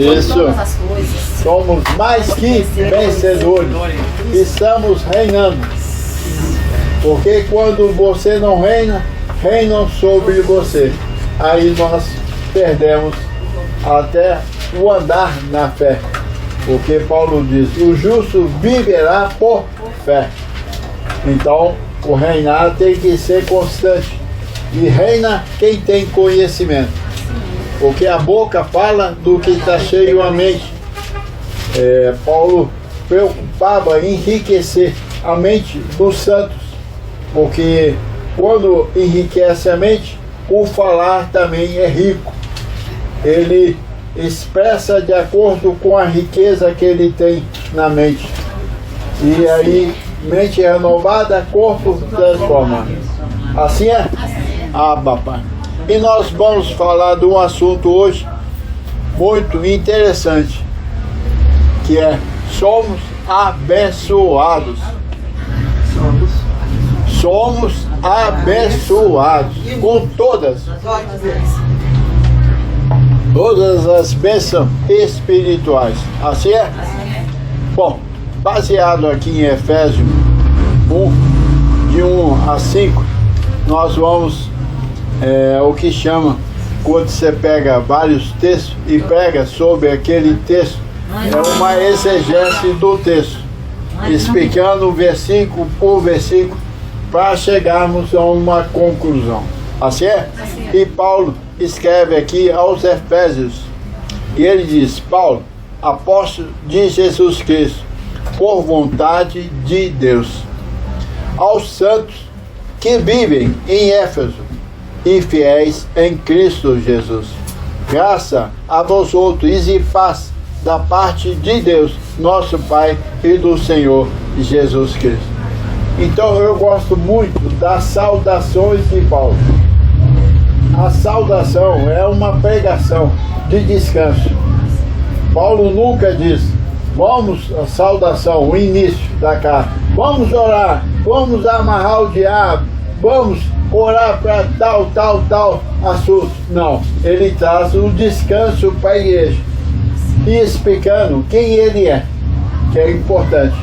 Isso. Todas as coisas. Somos mais que vencedores. Estamos reinando. Porque quando você não reina, reinam sobre você. Aí nós perdemos até o andar na fé. Porque Paulo diz, o justo viverá por fé. Então, o reinar tem que ser constante. E reina quem tem conhecimento. Porque a boca fala do que está cheio a mente. Paulo preocupava em enriquecer a mente dos santos. Porque quando enriquece a mente, o falar também é rico. Ele expressa de acordo com a riqueza que ele tem na mente. E aí, mente renovada, corpo transformado. Assim é? Ah, papai. E nós vamos falar de um assunto hoje muito interessante, que é somos abençoados. Somos abençoados com todas as bênçãos espirituais. Assim é? Bom, baseado aqui em Efésios 1, de 1 a 5, nós vamos, o que chama, quando você pega vários textos e prega sobre aquele texto, é uma exegese do texto, explicando versículo por versículo, para chegarmos a uma conclusão. Assim é? E Paulo escreve aqui aos Efésios, e ele diz, Paulo, apóstolo de Jesus Cristo, por vontade de Deus, aos santos que vivem em Éfeso e fiéis em Cristo Jesus, graça a vós outros e paz da parte de Deus, nosso Pai e do Senhor Jesus Cristo. Então eu gosto muito das saudações de Paulo. A saudação é uma pregação de descanso. Paulo nunca diz, vamos, a saudação, o início da carta, vamos orar, vamos amarrar o diabo, vamos orar para tal assunto. Não, ele traz o descanso para a igreja e explicando quem ele é, que é importante,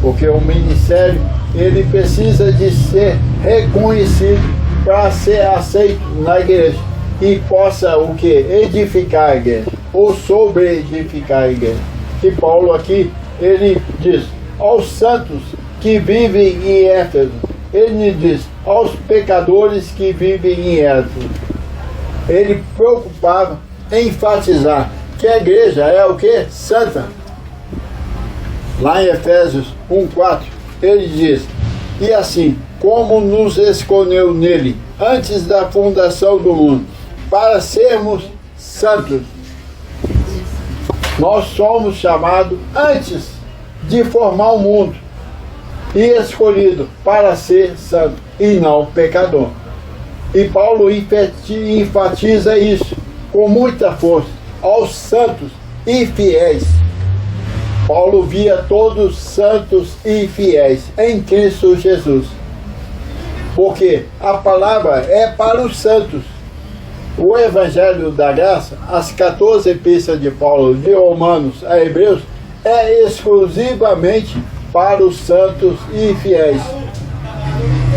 porque o ministério ele precisa de ser reconhecido para ser aceito na igreja e possa o que? Edificar a igreja ou sobre-edificar a igreja. E Paulo aqui, ele diz aos santos que vivem em Éfeso, ele diz aos pecadores que vivem em Éfeso. Ele preocupava em enfatizar que a igreja é o que? Santa. Lá em Efésios 1:4, ele diz, e assim, como nos escolheu nele, antes da fundação do mundo, para sermos santos. Nós somos chamados antes de formar o mundo e escolhido para ser santo e não pecador. E Paulo enfatiza isso com muita força aos santos e fiéis. Paulo via todos santos e fiéis em Cristo Jesus. Porque a palavra é para os santos. O Evangelho da Graça, as 14 epístolas de Paulo, de Romanos a Hebreus, é exclusivamente para os santos e fiéis.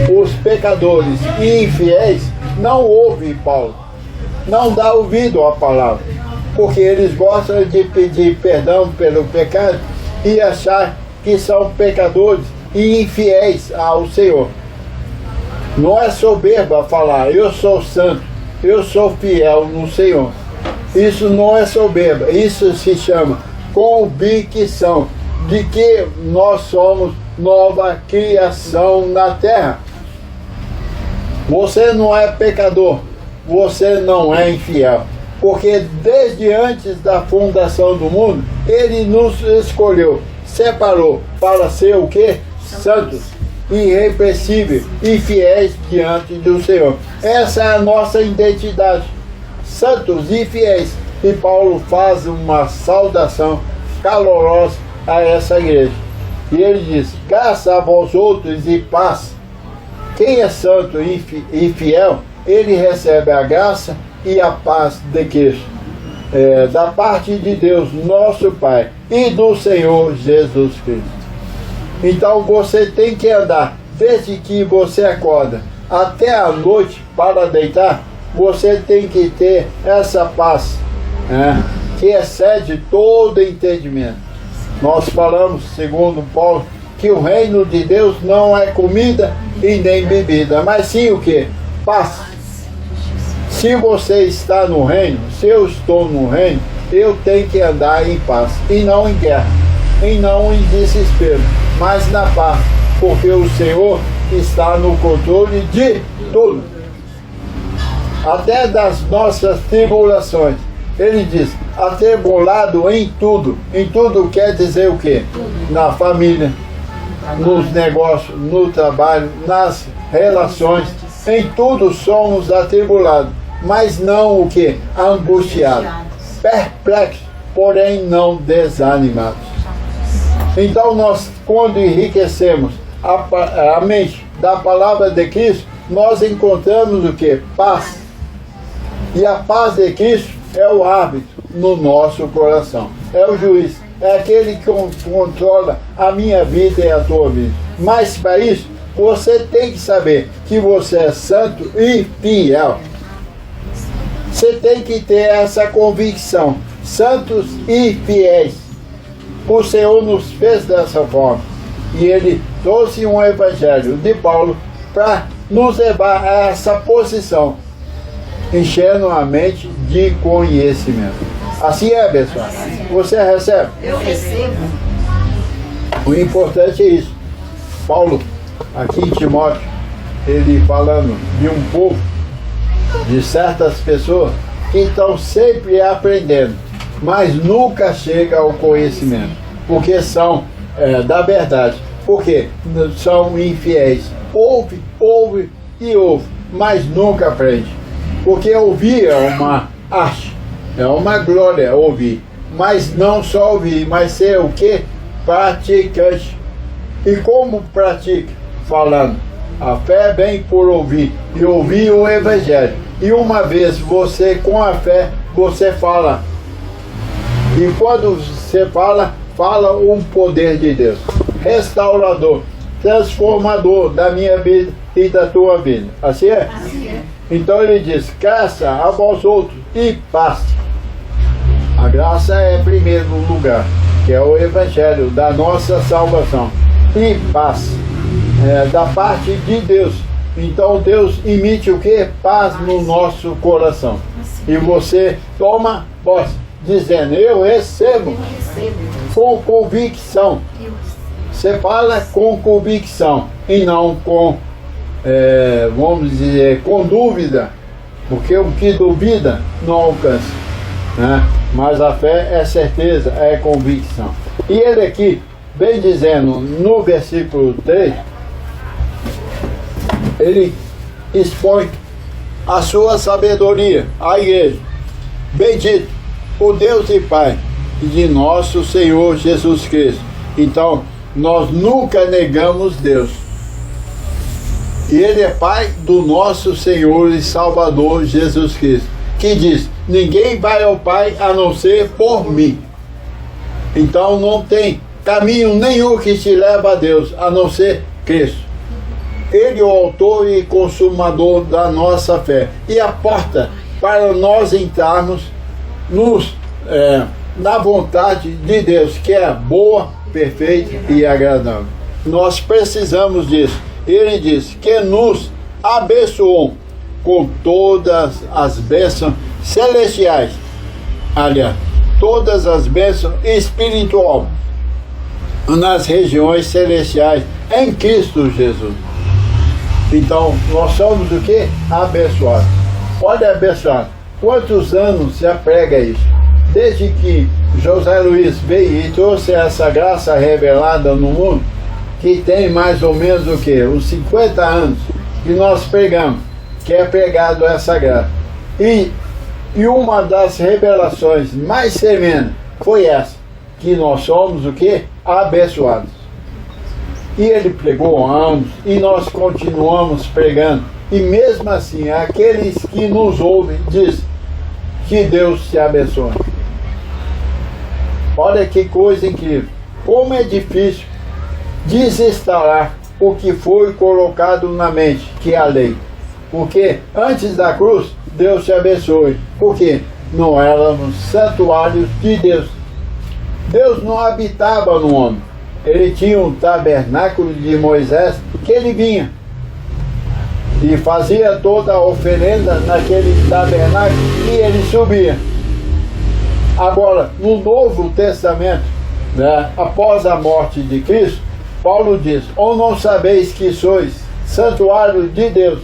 Os pecadores e infiéis não ouvem Paulo, não dá ouvido à palavra, porque eles gostam de pedir perdão pelo pecado e achar que são pecadores e infiéis ao Senhor. Não é soberba falar, eu sou santo, eu sou fiel no Senhor. Isso não é soberba, isso se chama convicção de que nós somos nova criação na terra. Você não é pecador, você não é infiel, porque desde antes da fundação do mundo, Ele nos escolheu, separou para ser o quê? Santos, irrepreensíveis e fiéis diante do Senhor. Essa é a nossa identidade, santos e fiéis. E Paulo faz uma saudação calorosa a essa igreja. E ele diz, graça a vós outros e paz. Quem é santo e fiel, ele recebe a graça e a paz de Cristo. da parte de Deus, nosso Pai, e do Senhor Jesus Cristo. Então você tem que andar, desde que você acorda até a noite para deitar, você tem que ter essa paz, que excede todo entendimento. Nós falamos, segundo Paulo, que o reino de Deus não é comida e nem bebida, mas sim o que? Paz. Se você está no reino, se eu estou no reino, eu tenho que andar em paz, e não em guerra, e não em desespero, mas na paz, porque o Senhor está no controle de tudo, até das nossas tribulações. Ele diz, atribulado em tudo quer dizer o quê? Na família, nos negócios, no trabalho, nas relações, em tudo somos atribulados, mas não o quê? Angustiados, perplexos, porém não desanimados. Então nós, quando enriquecemos a mente da palavra de Cristo, nós encontramos o quê? Paz. E a paz de Cristo é o árbitro no nosso coração, é o juiz, é aquele que controla a minha vida e a tua vida. Mas para isso, você tem que saber que você é santo e fiel. Você tem que ter essa convicção, santos e fiéis. O Senhor nos fez dessa forma, e Ele trouxe um evangelho de Paulo para nos levar a essa posição, enchendo a mente de conhecimento. Assim é, pessoal. Você recebe? Eu recebo. O importante é isso. Paulo, aqui em Timóteo, ele falando de um povo, de certas pessoas que estão sempre aprendendo, mas nunca chega ao conhecimento, porque são da verdade, porque são infiéis. Ouve e ouve, mas nunca aprende. Porque ouvir é uma arte, é uma glória ouvir, mas não só ouvir, mas ser o que? Praticante. E como pratica? Falando. A fé vem por ouvir, e ouvir o Evangelho. E uma vez você, com a fé, você fala. E quando você fala o poder de Deus. Restaurador, transformador da minha vida e da tua vida. Assim é? Assim é. Então ele diz, graça a vós outros e paz. A graça é primeiro lugar, que é o Evangelho da nossa salvação. E paz, da parte de Deus. Então Deus emite o que? Paz no nosso coração. E você toma posse, dizendo, eu recebo com convicção. Você fala com convicção e não com, vamos dizer, com dúvida, porque o que duvida não alcança, né? Mas a fé é certeza, é convicção. E ele aqui vem dizendo no versículo 3, ele expõe a sua sabedoria à igreja. Bendito o Deus e Pai de nosso Senhor Jesus Cristo. Então, nós nunca negamos Deus. E Ele é Pai do nosso Senhor e Salvador Jesus Cristo, que diz, ninguém vai ao Pai a não ser por mim. Então não tem caminho nenhum que te leva a Deus, a não ser Cristo. Ele é o autor e consumador da nossa fé. E a porta para nós entrarmos na vontade de Deus, que é boa, perfeita e agradável. Nós precisamos disso. Ele diz que nos abençoou com todas as bênçãos celestiais. Aliás, todas as bênçãos espirituais nas regiões celestiais em Cristo Jesus. Então, nós somos o que? Abençoados. Olha, abençoado, quantos anos já prega isso? Desde que José Luiz veio e trouxe essa graça revelada no mundo, que tem mais ou menos o que? Uns 50 anos que nós pregamos, que é pregado essa graça. E uma das revelações mais tremendas foi essa, que nós somos o que? Abençoados. E ele pregou anos e nós continuamos pregando. E mesmo assim, aqueles que nos ouvem diz, Que Deus te abençoe. Olha que coisa incrível. Como é difícil desinstalar o que foi colocado na mente, que é a lei. Porque antes da cruz, Deus te abençoe. Porque não éramos santuários de Deus. Deus não habitava no homem. Ele tinha um tabernáculo de Moisés que ele vinha e fazia toda a oferenda naquele tabernáculo e ele subia. Agora, no Novo Testamento, né, após a morte de Cristo, Paulo diz: ou não sabeis que sois santuário de Deus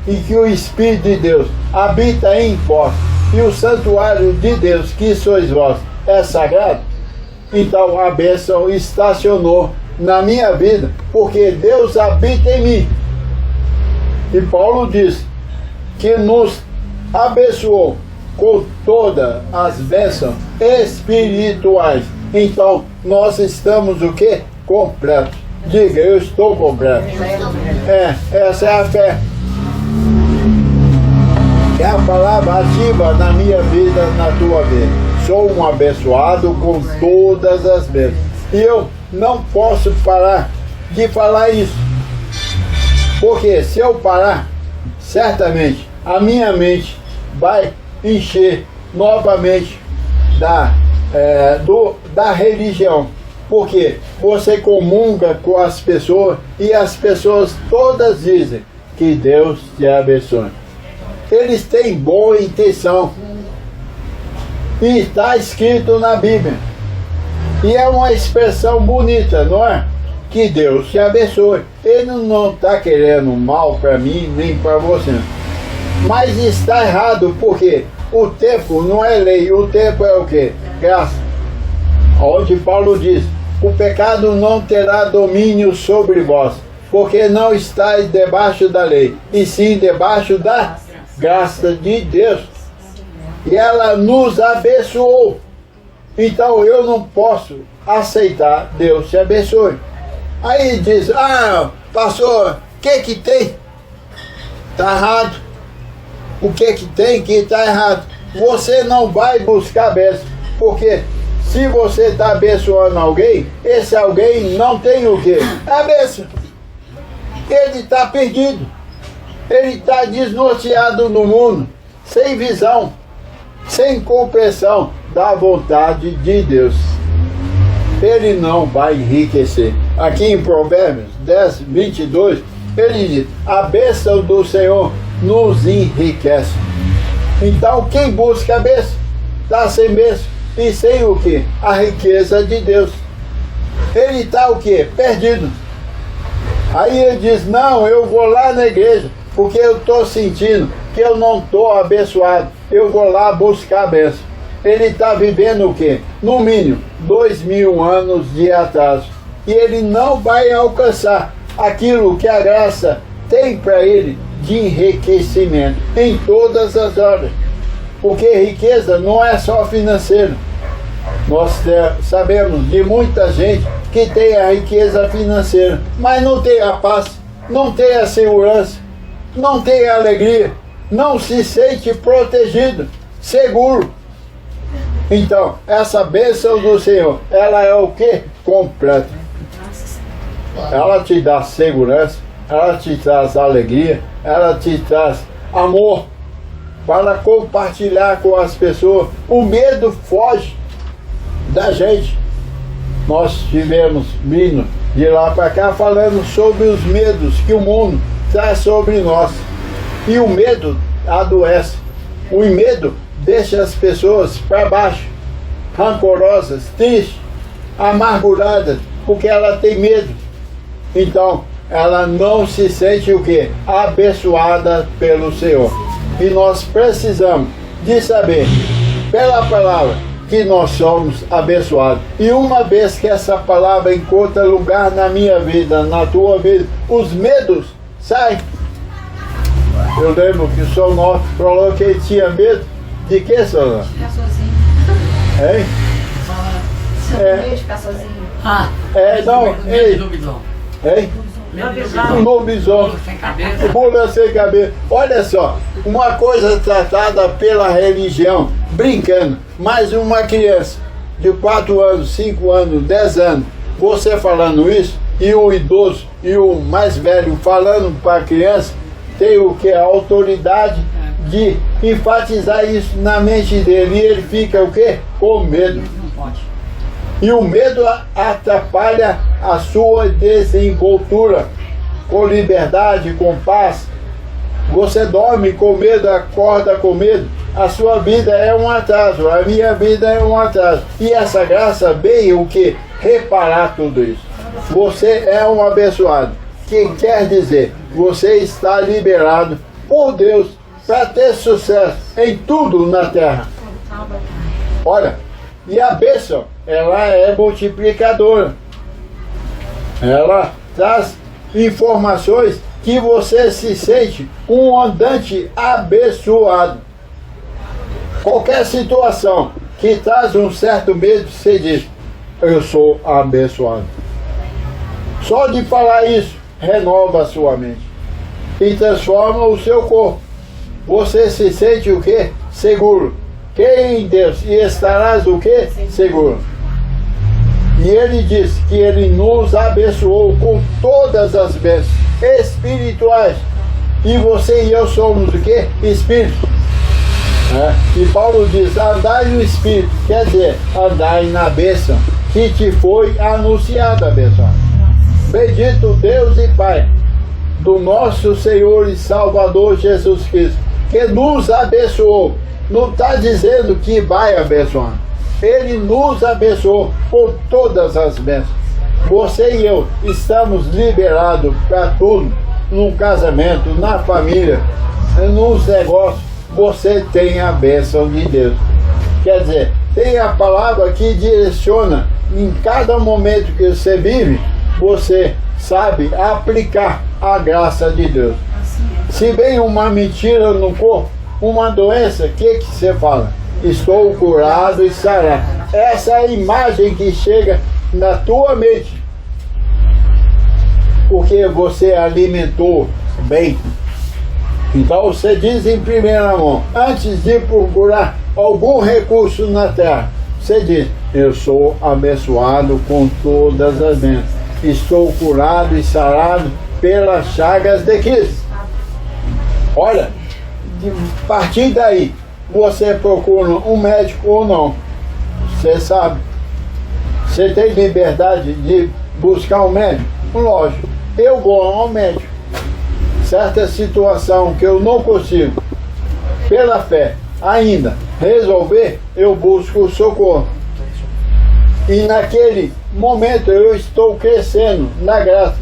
e que o Espírito de Deus habita em vós, e o santuário de Deus que sois vós é sagrado? Então a bênção estacionou na minha vida, porque Deus habita em mim. E Paulo diz que nos abençoou com todas as bênçãos espirituais. Então nós estamos o quê? Completos. Diga: eu estou completo. Essa é a fé. É a palavra ativa na minha vida, na tua vida. Sou um abençoado com todas as bênçãos. E eu não posso parar de falar isso. Porque se eu parar, certamente a minha mente vai encher novamente da religião. Porque você comunga com as pessoas e as pessoas todas dizem que Deus te abençoe. Eles têm boa intenção. E está escrito na Bíblia. E é uma expressão bonita, não é? Que Deus te abençoe. Ele não está querendo mal para mim, nem para você. Mas está errado, porque o tempo não é lei. O tempo é o quê? Graça. Onde Paulo diz: o pecado não terá domínio sobre vós, porque não estáis debaixo da lei, e sim debaixo da graça de Deus. E ela nos abençoou. Então eu não posso aceitar Deus te abençoe. Aí diz: ah, pastor, o que tem? Está errado. O que tem que está errado? Você não vai buscar bênção, porque se você está abençoando alguém, esse alguém não tem o quê? A bênção. Ele está perdido. Ele está desnorteado no mundo, sem visão, sem compreensão da vontade de Deus. Ele não vai enriquecer. Aqui em Provérbios 10, 22, ele diz: a bênção do Senhor nos enriquece. Então quem busca a bênção, está sem bênção. E sem o que? A riqueza de Deus. Ele está o que? Perdido. Aí ele diz: não, eu vou lá na igreja, porque eu estou sentindo que eu não estou abençoado. Eu vou lá buscar a bênção. Ele está vivendo o quê? No mínimo 2000 anos de atraso. E ele não vai alcançar aquilo que a graça tem para ele de enriquecimento em todas as horas. Porque riqueza não é só financeira. Nós sabemos de muita gente que tem a riqueza financeira, mas não tem a paz, não tem a segurança, não tem a alegria, não se sente protegido, seguro. Então, essa bênção do Senhor, ela é o que? Completa. Ela te dá segurança, ela te traz alegria, ela te traz amor para compartilhar com as pessoas. O medo foge da gente. Nós tivemos vindo de lá para cá falando sobre os medos que o mundo traz sobre nós. E o medo adoece. O medo deixa as pessoas para baixo, rancorosas, tristes, amarguradas, porque ela tem medo. Então, ela não se sente o quê? Abençoada pelo Senhor. E nós precisamos de saber, pela palavra, que nós somos abençoados. E uma vez que essa palavra encontra lugar na minha vida, na tua vida, os medos saem. Eu lembro que o Sr. Norte falou que ele tinha medo de quê, Sr. Norte? Ficar sozinho. Hein? Medo de ficar sozinho. Não, ei. Hein? lobisomem, mula sem cabeça. Olha só, uma coisa tratada pela religião, brincando, mas uma criança de 4 anos, 5 anos, 10 anos, você falando isso, e o idoso e o mais velho falando para a criança, tem o que? A autoridade de enfatizar isso na mente dele, e ele fica o quê? Com medo. E o medo atrapalha a sua desenvoltura. Com liberdade, com paz, você dorme com medo, acorda com medo, a sua vida é um atraso, a minha vida é um atraso. E essa graça veio o que? Reparar tudo isso. Você é um abençoado, que quer dizer, você está liberado por Deus para ter sucesso em tudo na terra. Olha, e a bênção, ela é multiplicadora. Ela traz informações que você se sente um andante abençoado. Qualquer situação que traz um certo medo, você diz, eu sou abençoado. Só de falar isso, renova a sua mente e transforma o seu corpo. Você se sente o quê? Seguro. Creia em Deus e estarás o quê? Seguro. E ele diz que ele nos abençoou com todas as bênçãos espirituais. E você e eu somos o quê? Espírito. E Paulo diz, andai no Espírito, quer dizer, andai na bênção que te foi anunciada, bênção. Bendito Deus e Pai do nosso Senhor e Salvador Jesus Cristo, que nos abençoou. Não está dizendo que vai abençoar. Ele nos abençoou por todas as bênçãos. Você e eu estamos liberados para tudo. No casamento, na família, nos negócios. Você tem a bênção de Deus. Quer dizer, tem a palavra que direciona em cada momento que você vive. Você sabe aplicar a graça de Deus. Se vem uma mentira no corpo, uma doença, o que você fala? Estou curado e sarado. Essa é a imagem que chega na tua mente, porque você alimentou bem. Então você diz em primeira mão, antes de procurar algum recurso na terra, você diz, eu sou abençoado com todas as bênçãos. Estou curado e sarado pelas chagas de Cristo. Olha, a partir daí, você procura um médico ou não. Você sabe. Você tem liberdade de buscar um médico? Lógico. Eu vou ao médico. Certa situação que eu não consigo, pela fé, ainda resolver, eu busco socorro. E naquele momento eu estou crescendo na graça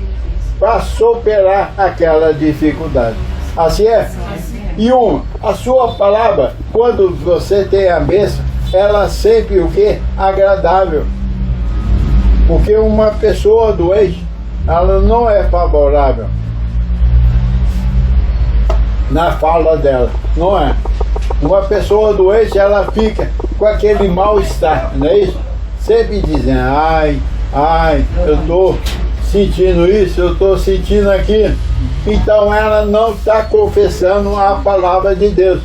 para superar aquela dificuldade. Assim é? E a sua palavra, quando você tem a bênção, ela sempre o que? Agradável. Porque uma pessoa doente, ela não é favorável na fala dela, não é? Uma pessoa doente, ela fica com aquele mal-estar, não é isso? Sempre dizendo, ai, eu estou sentindo isso, eu estou sentindo aquilo. Então ela não está confessando a palavra de Deus.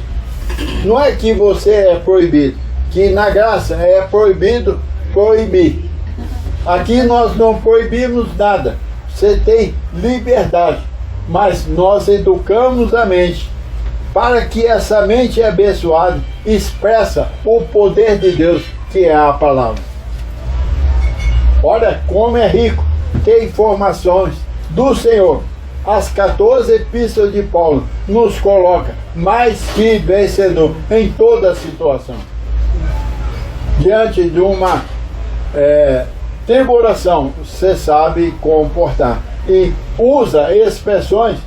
Não é que você é proibido, que na graça é proibido proibir. Aqui nós não proibimos nada, você tem liberdade, mas nós educamos a mente para que essa mente abençoada expressa o poder de Deus, que é a palavra. Olha como é rico ter informações do Senhor. As 14 epístolas de Paulo nos coloca mais que vencedor em toda situação. Diante de uma tribulação, você sabe comportar. E usa expressões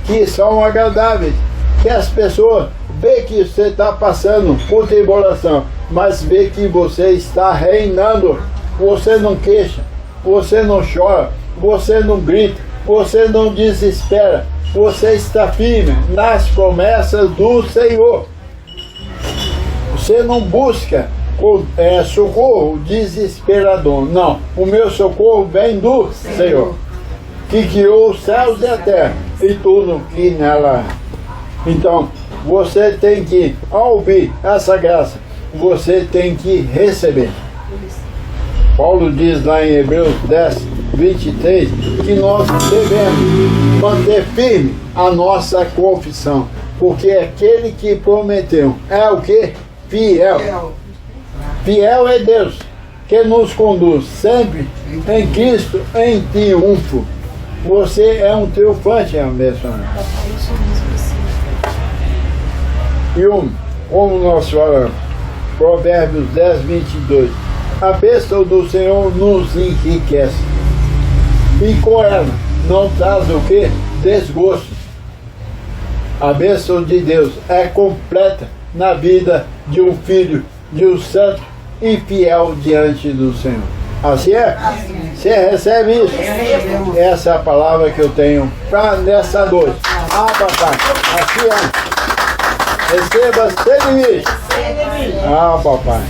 que são agradáveis. Que as pessoas veem que você está passando por tribulação, mas vê que você está reinando. Você não queixa, você não chora, você não grita, você não desespera, você está firme nas promessas do Senhor. Você não busca socorro desesperador, não, o meu socorro vem do Senhor. que criou os céus e a terra e tudo que nela há. Então, você tem que, ao ouvir essa graça, você tem que receber. Paulo diz lá em Hebreus 10, 23, que nós devemos manter firme a nossa confissão, porque aquele que prometeu é o que? Fiel. Fiel é Deus, que nos conduz sempre em Cristo em triunfo. Você é um triunfante, abençoado. E como nós falamos, Provérbios 10, 22, a bênção do Senhor nos enriquece, e com ela não traz o que? Desgosto. A bênção de Deus é completa na vida de um filho, de um santo e fiel diante do Senhor. Assim é? Você recebe isso? Essa é a palavra que eu tenho para nessa noite. Ah, papai, assim é. Receba, seja. Ah, papai.